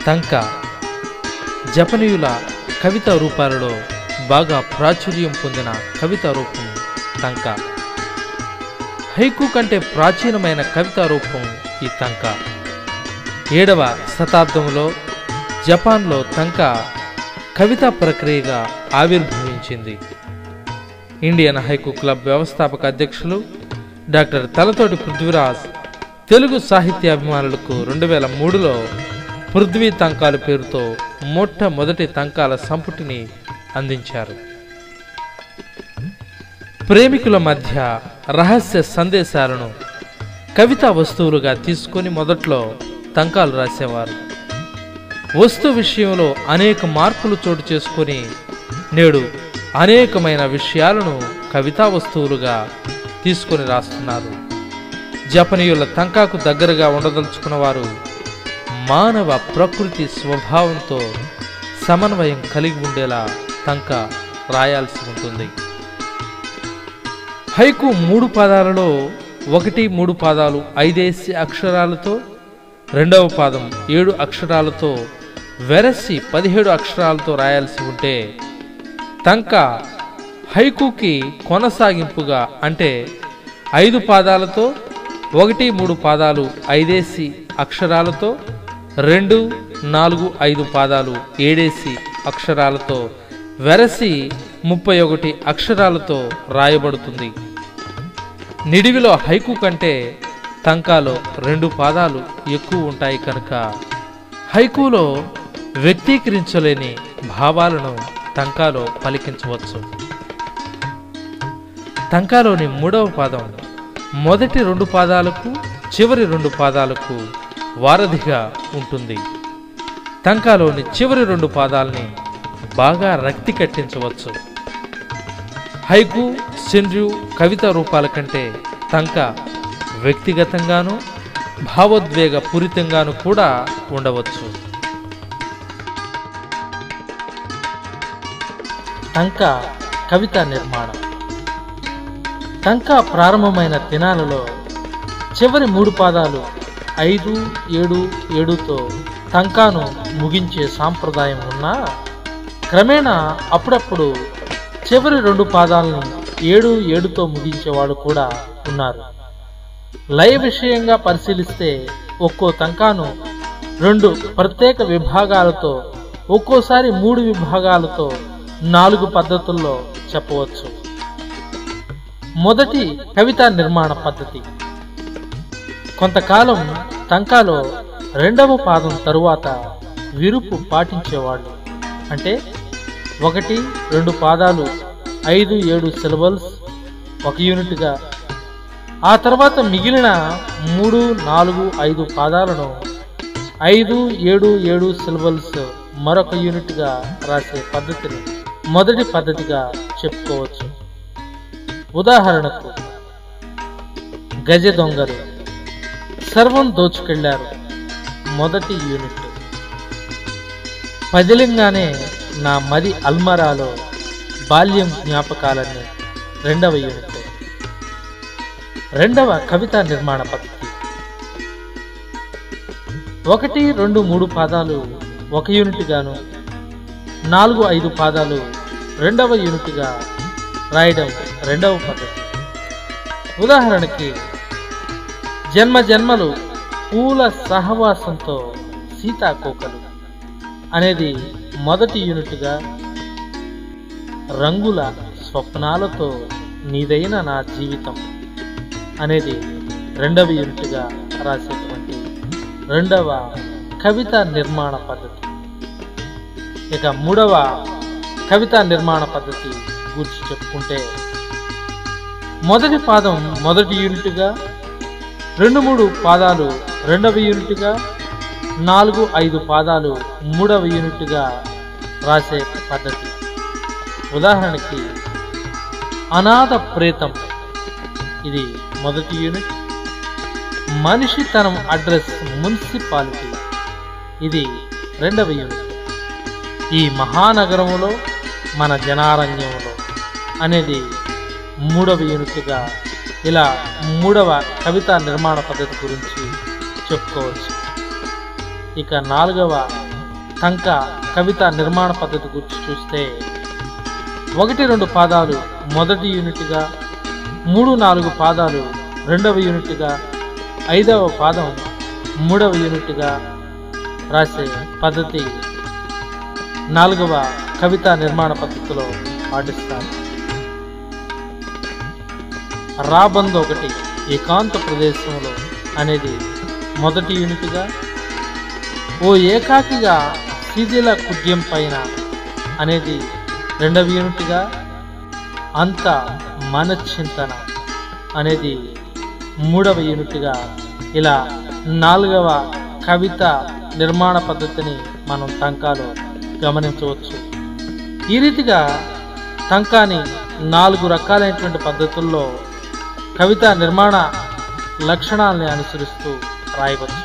తంకా జపనీయుల కవితా రూపాలలో బాగా ప్రాచుర్యం పొందిన కవితా రూపం తంకా. హైకు కంటే ప్రాచీనమైన కవితా రూపం ఈ తంకా. 7వ శతాబ్దంలో జపాన్లో తంకా కవితా ప్రక్రియగా ఆవిర్భవించింది. ఇండియన్ హైకు క్లబ్ వ్యవస్థాపక అధ్యక్షులు డాక్టర్ తలతోటి పృథ్వీరాజ్ తెలుగు సాహిత్యాభిమానులకు 2003లో పృథ్వీ తంకాలు పేరుతో మొట్టమొదటి తంకాల సంపుటిని అందించారు. ప్రేమికుల మధ్య రహస్య సందేశాలను కవితా వస్తువులుగా తీసుకొని మొదట్లో తంకాలు రాసేవారు. వస్తు విషయంలో అనేక మార్పులు చోటు చేసుకొని నేడు అనేకమైన విషయాలను కవితా వస్తువులుగా తీసుకొని రాస్తున్నారు. జపనీయుల తంకాకు దగ్గరగా ఉండదలుచుకున్న వారు మానవ ప్రకృతి స్వభావంతో సమన్వయం కలిగి ఉండేలా తంకా రాయాల్సి ఉంటుంది. హైకు 3 పాదాలలో 1-3 పాదాలు 5 అక్షరాలతో, 2వ పాదం 7 అక్షరాలతో, వెరసి 17 అక్షరాలతో రాయాల్సి ఉంటే తంకా హైకుకి కొనసాగింపుగా అంటే 5 పాదాలతో 1-3 పాదాలు 5 అక్షరాలతో, 2, 4, 5 పాదాలు 7 అక్షరాలతో, వెరసి 31 అక్షరాలతో రాయబడుతుంది. నిడివిలో హైకు కంటే తంకాలో 2 పాదాలు ఎక్కువ ఉంటాయి కనుక హైకులో వ్యక్తీకరించలేని భావాలను తంకాలో పలికించవచ్చు. తంకాలోని 3వ పాదం మొదటి 2 పాదాలకు చివరి 2 పాదాలకు వారధిగా ఉంటుంది. తంకాలోని చివరి 2 పాదాలని బాగా రక్తి కట్టించవచ్చు. హైకు, సెన్రియు కవితా రూపాల కంటే తంకా వ్యక్తిగతంగాను భావోద్వేగ పూరితంగాను కూడా ఉండవచ్చు. తంకా కవితా నిర్మాణం. తంకా ప్రారంభమైన దినాలలో చివరి 3 పాదాలు 5, 7, 7తో తంకాను ముగించే సాంప్రదాయం ఉన్నా క్రమేణా అప్పుడప్పుడు చివరి 2 పాదాలను 7, 7తో ముగించేవాడు కూడా ఉన్నారు. లయ విషయంగా పరిశీలిస్తే ఒక్కో తంకాను 2 ప్రత్యేక విభాగాలతో, ఒక్కోసారి 3 విభాగాలతో 4 పద్ధతుల్లో చెప్పవచ్చు. మొదటి కవితా నిర్మాణ పద్ధతి. కొంతకాలం తంకాలో 2వ పాదం తరువాత విరుపు పాటించేవాళ్ళు. అంటే 1, 2 పాదాలు 5, 7 సిలబల్స్ 1 యూనిట్గా, ఆ తర్వాత మిగిలిన 3, 4, 5 పాదాలను 5, 7, 7 సిలబల్స్ మరొక యూనిట్గా రాసే పద్ధతిని మొదటి పద్ధతిగా చెప్పుకోవచ్చు. ఉదాహరణకు గజ దొంగలు, సర్వం దోచుకెళ్లారు మొదటి యూనిట్, పదిలంగానే నా మది అల్మరాలో బాల్యం జ్ఞాపకాలన్నీ 2వ యూనిట్. 2వ కవితా నిర్మాణ పద్ధతి. 1, 2, 3 పాదాలు 1 యూనిట్ గాను, 4, 5 పాదాలు 2వ యూనిట్గా రాయడం 2వ పద్ధతి. ఉదాహరణకి జన్మ జన్మలు పూల సహవాసంతో సీతాకోకలు అనేది మొదటి యూనిట్గా, రంగుల స్వప్నాలతో నీదైన నా జీవితం అనేది 2వ యూనిట్గా రాసేటువంటి 2వ కవితా నిర్మాణ పద్ధతి. ఇక 3వ కవితా నిర్మాణ పద్ధతి గురించి చెప్పుకుంటే మొదటి పాదం మొదటి యూనిట్గా, 2, 3 పాదాలు 2వ యూనిట్గా, 4, 5 పాదాలు 3వ యూనిట్గా రాసే పద్ధతి. ఉదాహరణకి అనాథ ప్రేతం ఇది మొదటి యూనిట్, మనిషితనం అడ్రస్ మున్సిపాలిటీ ఇది 2వ యూనిట్, ఈ మహానగరములో మన జనారణ్యంలో అనేది 3వ యూనిట్గా. ఇలా 3వ కవితా నిర్మాణ పద్ధతి గురించి చెప్పుకోవచ్చు. ఇక 4వ టంక కవిత నిర్మాణ పద్ధతి గురించి చూస్తే 1-2 పాదాలు మొదటి యూనిట్గా, 3-4 పాదాలు రెండవ యూనిట్గా, 5వ పాదం 3వ యూనిట్గా రాసే పద్ధతి 4వ కవితా నిర్మాణ పద్ధతిలో పాటిస్తారు. రాబంద్ ఒకటి ఏకాంత ప్రదేశంలో అనేది మొదటి యూనిట్గా, ఓ ఏకాకిగా శిథిల కుడ్యం పైన అనేది రెండవ యూనిట్గా, అంత మన చింతన అనేది 3వ యూనిట్గా, ఇలా 4వ కవిత నిర్మాణ పద్ధతిని మనం టంకాలో గమనించవచ్చు. ఈ రీతిగా టంకాని 4 రకాలైనటువంటి పద్ధతుల్లో కవితా నిర్మాణ లక్షణాలని అనుసరిస్తూ రాయవచ్చు.